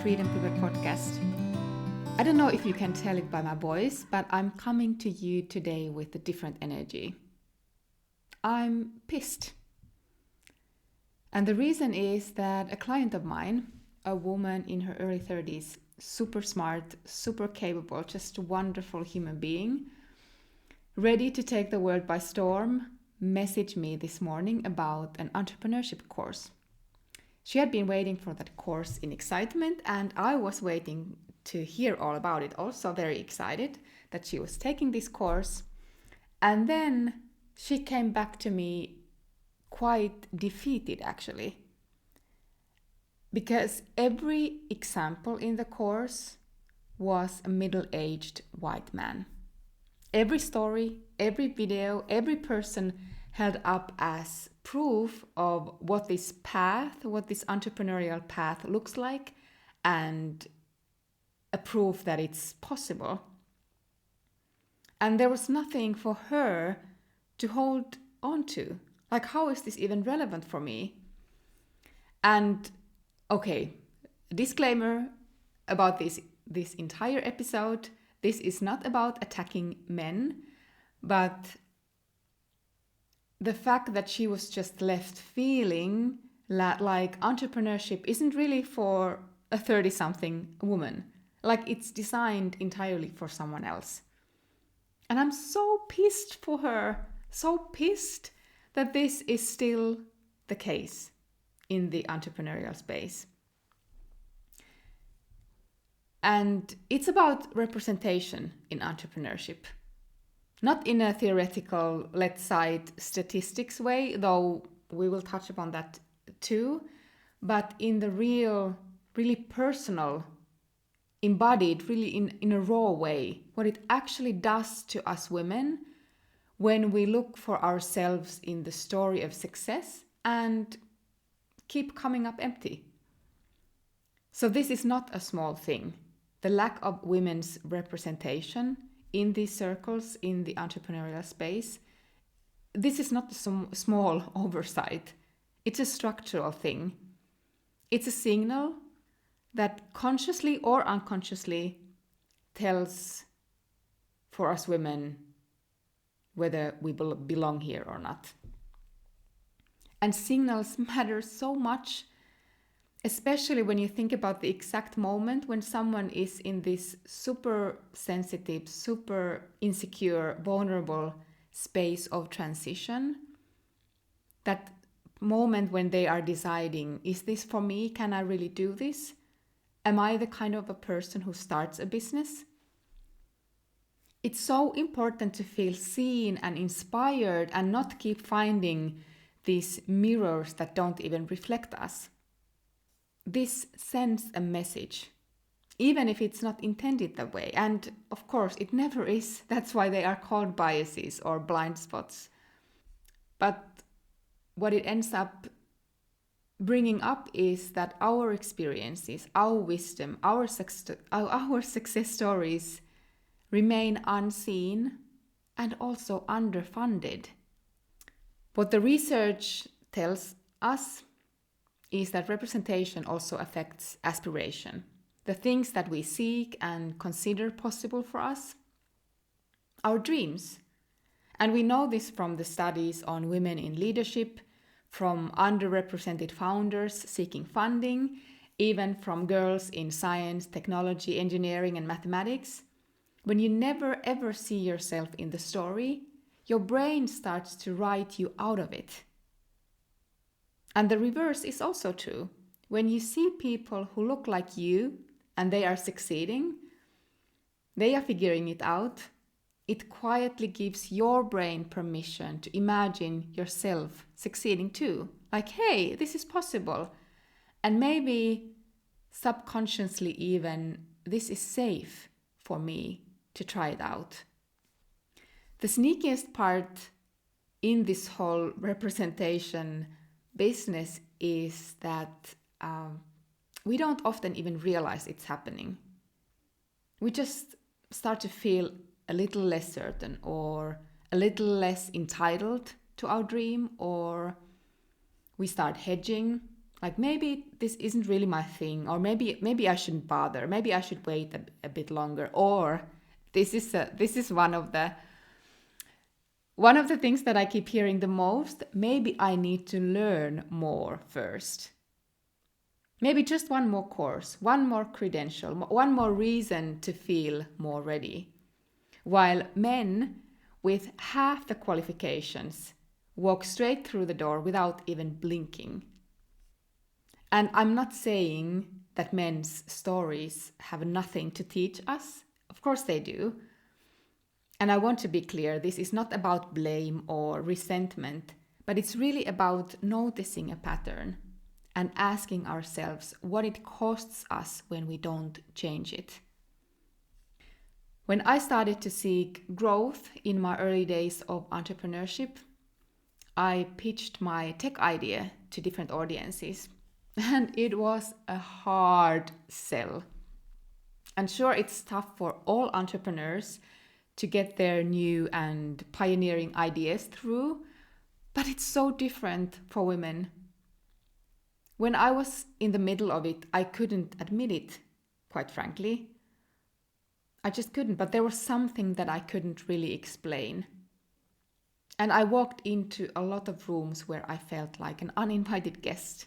Freedom Pivot podcast. I don't know if you can tell it by my voice, but I'm coming to you today with a different energy. I'm pissed. And the reason is that a client of mine, a woman in her early 30s, super smart, super capable, just a wonderful human being, ready to take the world by storm, messaged me this morning about an entrepreneurship course. She had been waiting for that course in excitement, and I was waiting to hear all about it. Also very excited that she was taking this course. And then she came back to me quite defeated, actually. Because every example in the course was a middle-aged white man. Every story, every video, every person held up as proof of what this entrepreneurial path looks like, and a proof that it's possible. And there was nothing for her to hold on to. Like, how is this even relevant for me? And okay, disclaimer about this entire episode. This is not about attacking men, but the fact that she was just left feeling like entrepreneurship isn't really for a 30-something woman. Like, it's designed entirely for someone else. And I'm so pissed for her, so pissed that this is still the case in the entrepreneurial space. And it's about representation in entrepreneurship. Not in a theoretical, let's cite statistics way, though we will touch upon that too, but in the really personal, embodied, really in a raw way, what it actually does to us women when we look for ourselves in the story of success and keep coming up empty. So this is not a small thing. The lack of women's representation in these circles, in the entrepreneurial space, this is not a small oversight. It's a structural thing. It's a signal that consciously or unconsciously tells for us women whether we belong here or not. And signals matter so much, especially when you think about the exact moment when someone is in this super sensitive, super insecure, vulnerable space of transition. That moment when they are deciding, is this for me? Can I really do this? Am I the kind of a person who starts a business? It's so important to feel seen and inspired and not keep finding these mirrors that don't even reflect us. This sends a message, even if it's not intended that way. And of course, it never is. That's why they are called biases or blind spots. But what it ends up bringing up is that our experiences, our wisdom, our success stories remain unseen and also underfunded. What the research tells us is that representation also affects aspiration, the things that we seek and consider possible for us, our dreams. And we know this from the studies on women in leadership, from underrepresented founders seeking funding, even from girls in science, technology, engineering, and mathematics. When you never ever see yourself in the story, your brain starts to write you out of it. And the reverse is also true. When you see people who look like you and they are succeeding, they are figuring it out, it quietly gives your brain permission to imagine yourself succeeding too. Like, hey, this is possible. And maybe subconsciously even, this is safe for me to try it out. The sneakiest part in this whole representation business is that we don't often even realize it's happening. We just start to feel a little less certain or a little less entitled to our dream, or we start hedging Like maybe this isn't really my thing, or maybe I shouldn't bother. Maybe I should wait a bit longer. Or this is one of the things that I keep hearing the most. Maybe I need to learn more first. Maybe just one more course, one more credential, one more reason to feel more ready. While men with half the qualifications walk straight through the door without even blinking. And I'm not saying that men's stories have nothing to teach us. Of course they do. And I want to be clear, this is not about blame or resentment, but it's really about noticing a pattern and asking ourselves what it costs us when we don't change it. When I started to seek growth in my early days of entrepreneurship, I pitched my tech idea to different audiences. And it was a hard sell. And sure, it's tough for all entrepreneurs to get their new and pioneering ideas through, but it's so different for women. When I was in the middle of it, I couldn't admit it, quite frankly. I just couldn't, but there was something that I couldn't really explain. And I walked into a lot of rooms where I felt like an uninvited guest.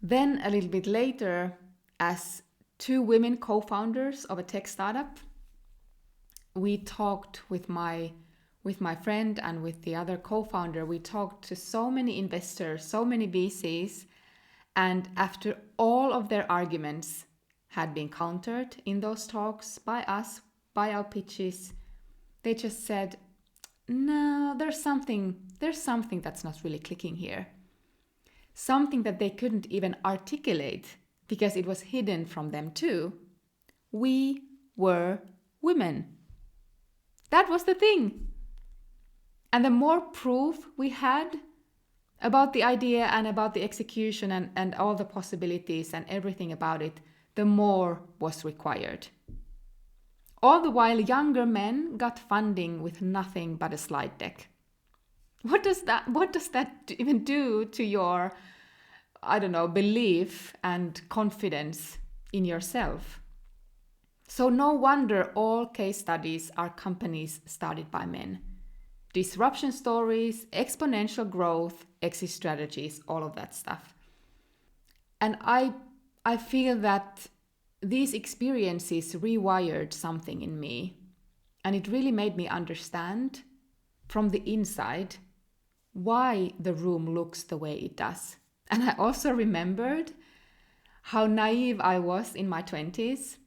Then a little bit later, as two women co-founders of a tech startup, we talked with my friend and with the other co-founder. We talked to so many investors, so many VCs, and after all of their arguments had been countered in those talks by us, by our pitches, they just said, no, there's something that's not really clicking here. Something that they couldn't even articulate because it was hidden from them too. We were women. That was the thing. And the more proof we had about the idea and about the execution and all the possibilities and everything about it, the more was required. All the while, younger men got funding with nothing but a slide deck. What does that even do to your, belief and confidence in yourself? So no wonder all case studies are companies started by men. Disruption stories, exponential growth, exit strategies, all of that stuff. And I feel that these experiences rewired something in me. And it really made me understand from the inside why the room looks the way it does. And I also remembered how naive I was in my 20s,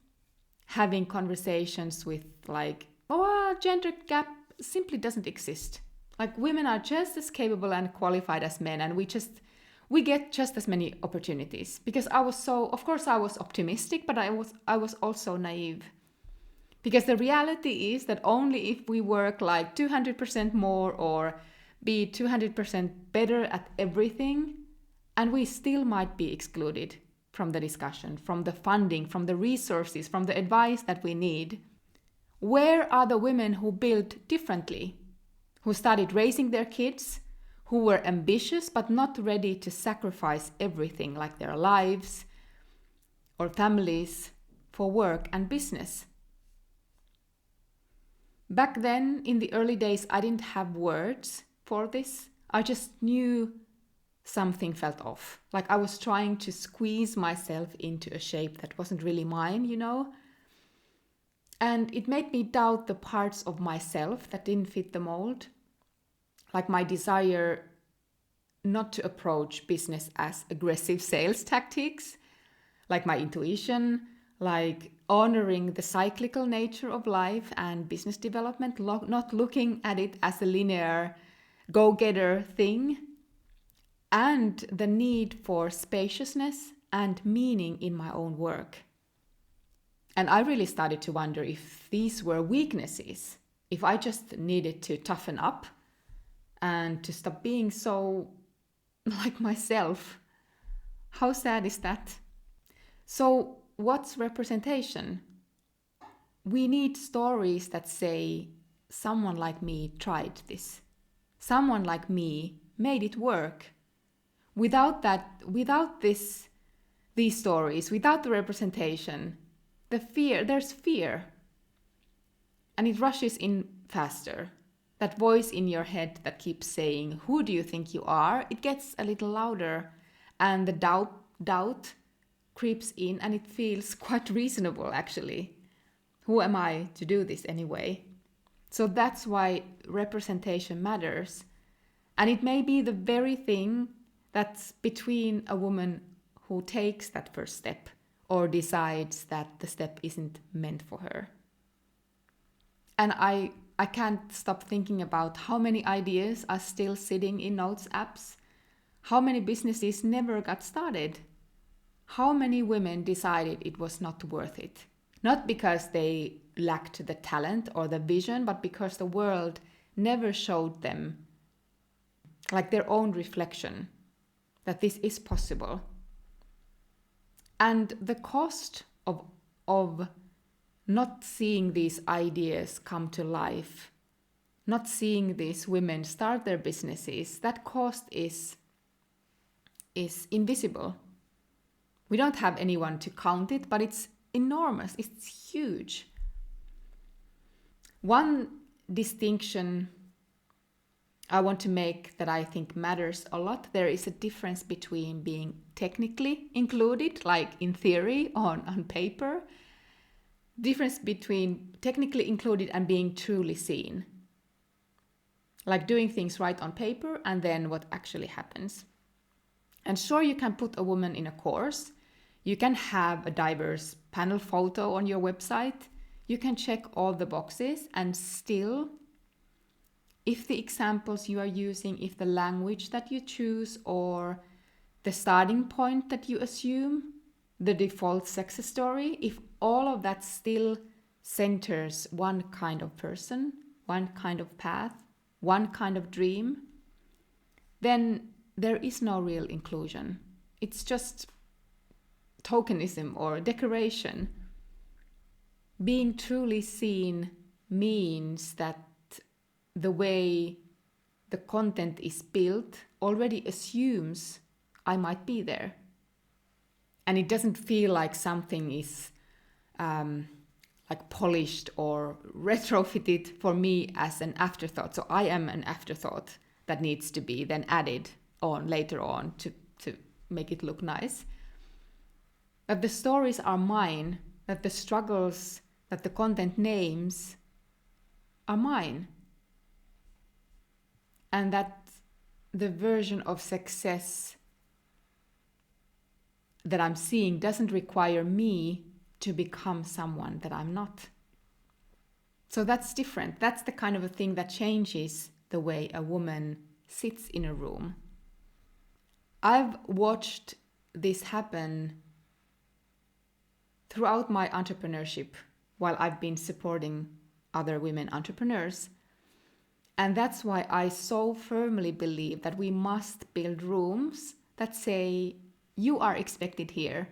having conversations with gender gap simply doesn't exist. Like women are just as capable and qualified as men, and we get just as many opportunities. Because I was optimistic, but I was also naive. Because the reality is that only if we work like 200% more or be 200% better at everything, and we still might be excluded from the discussion, from the funding, from the resources, from the advice that we need. Where are the women who built differently, who started raising their kids, who were ambitious but not ready to sacrifice everything like their lives or families for work and business? Back then, in the early days, I didn't have words for this. I just knew something felt off. Like I was trying to squeeze myself into a shape that wasn't really mine, And it made me doubt the parts of myself that didn't fit the mold. Like my desire not to approach business as aggressive sales tactics, like my intuition, like honoring the cyclical nature of life and business development, not looking at it as a linear go-getter thing, and the need for spaciousness and meaning in my own work. And I really started to wonder if these were weaknesses, if I just needed to toughen up and to stop being so like myself. How sad is that? So what's representation? We need stories that say, someone like me tried this. Someone like me made it work. without these stories, without the representation, there's fear. And it rushes in faster. That voice in your head that keeps saying, who do you think you are? It gets a little louder, and the doubt creeps in, and it feels quite reasonable actually. Who am I to do this anyway? So that's why representation matters. And it may be the very thing that's between a woman who takes that first step or decides that the step isn't meant for her. And I can't stop thinking about how many ideas are still sitting in notes apps, how many businesses never got started, how many women decided it was not worth it. Not because they lacked the talent or the vision, but because the world never showed them, like their own reflection, that this is possible. And the cost of not seeing these ideas come to life, not seeing these women start their businesses, that cost is invisible. We don't have anyone to count it, but it's enormous, it's huge. One distinction I want to make that I think matters a lot, there is a difference between being technically included, like in theory on paper, difference between technically included and being truly seen. Like doing things right on paper and then what actually happens. And sure, you can put a woman in a course, you can have a diverse panel photo on your website, you can check all the boxes, and still, if the examples you are using, if the language that you choose, or the starting point that you assume, the default success story, if all of that still centers one kind of person, one kind of path, one kind of dream, then there is no real inclusion. It's just tokenism or decoration. Being truly seen means that the way the content is built already assumes I might be there. And it doesn't feel like something is like polished or retrofitted for me as an afterthought. So I am an afterthought that needs to be then added on later on to make it look nice. But the stories are mine, that the struggles that the content names are mine. And that the version of success that I'm seeing doesn't require me to become someone that I'm not. So that's different. That's the kind of a thing that changes the way a woman sits in a room. I've watched this happen throughout my entrepreneurship while I've been supporting other women entrepreneurs. And that's why I so firmly believe that we must build rooms that say, you are expected here,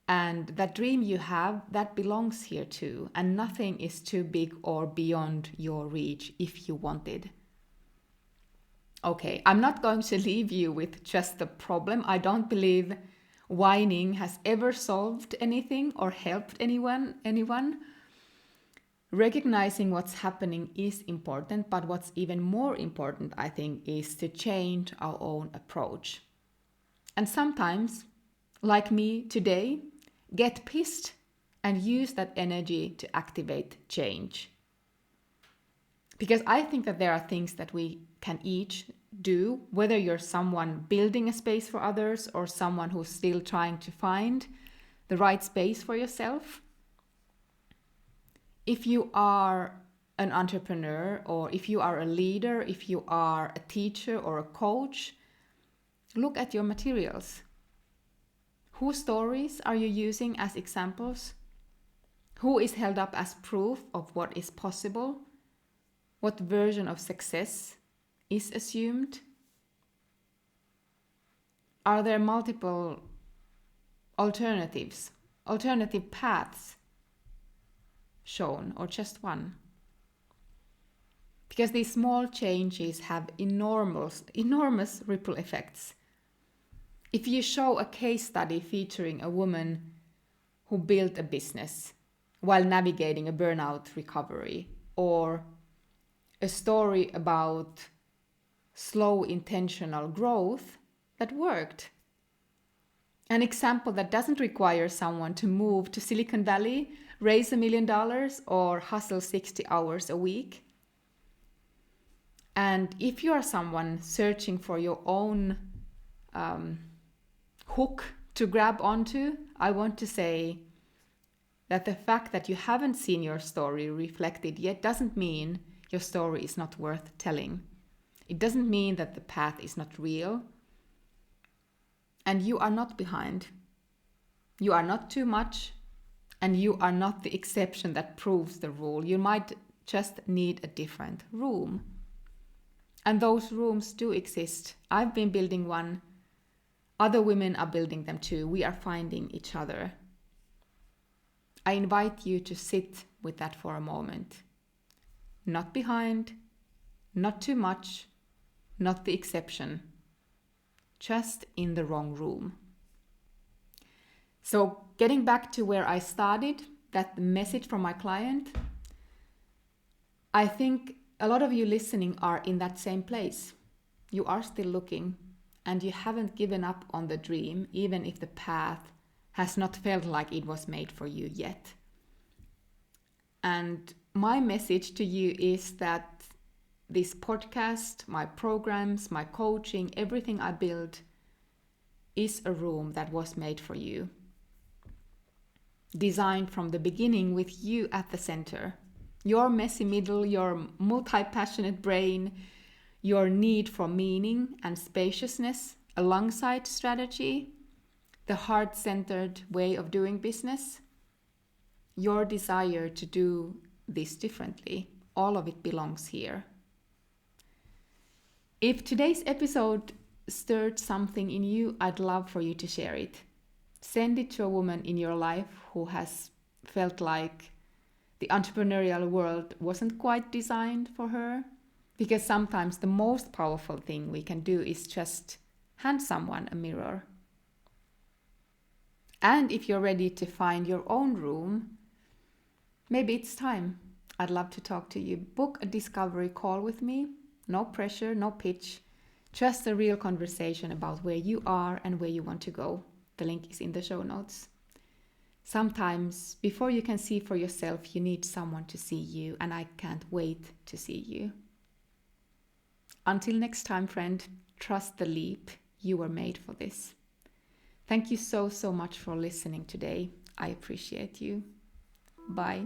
and that dream you have, that belongs here too, and nothing is too big or beyond your reach if you want it. Okay, I'm not going to leave you with just the problem. I don't believe whining has ever solved anything or helped anyone. Recognizing what's happening is important, but what's even more important, I think, is to change our own approach. And sometimes, like me today, get pissed and use that energy to activate change. Because I think that there are things that we can each do, whether you're someone building a space for others or someone who's still trying to find the right space for yourself. If you are an entrepreneur, or if you are a leader, if you are a teacher or a coach, look at your materials. Whose stories are you using as examples? Who is held up as proof of what is possible? What version of success is assumed? Are there multiple alternative paths shown, or just one? Because these small changes have enormous ripple effects. If you show a case study featuring a woman who built a business while navigating a burnout recovery, or a story about slow intentional growth that worked, an example that doesn't require someone to move to Silicon Valley, raise $1 million, or hustle 60 hours a week. And if you are someone searching for your own hook to grab onto, I want to say that the fact that you haven't seen your story reflected yet doesn't mean your story is not worth telling. It doesn't mean that the path is not real. And you are not behind. You are not too much, and you are not the exception that proves the rule. You might just need a different room. And those rooms do exist. I've been building one. Other women are building them too. We are finding each other. I invite you to sit with that for a moment. Not behind, not too much, not the exception. Just in the wrong room. So getting back to where I started, that message from my client, I think a lot of you listening are in that same place. You are still looking, and you haven't given up on the dream, even if the path has not felt like it was made for you yet. And my message to you is that this podcast, my programs, my coaching, everything I build is a room that was made for you. Designed from the beginning with you at the center. Your messy middle, your multi-passionate brain, your need for meaning and spaciousness alongside strategy, the heart-centered way of doing business, your desire to do this differently, all of it belongs here. If today's episode stirred something in you, I'd love for you to share it. Send it to a woman in your life who has felt like the entrepreneurial world wasn't quite designed for her. Because sometimes the most powerful thing we can do is just hand someone a mirror. And if you're ready to find your own room, maybe it's time. I'd love to talk to you. Book a discovery call with me. No pressure, no pitch. Just a real conversation about where you are and where you want to go. The link is in the show notes. Sometimes, before you can see for yourself, you need someone to see you, and I can't wait to see you. Until next time, friend, trust the leap. You were made for this. Thank you so much for listening today. I appreciate you. Bye.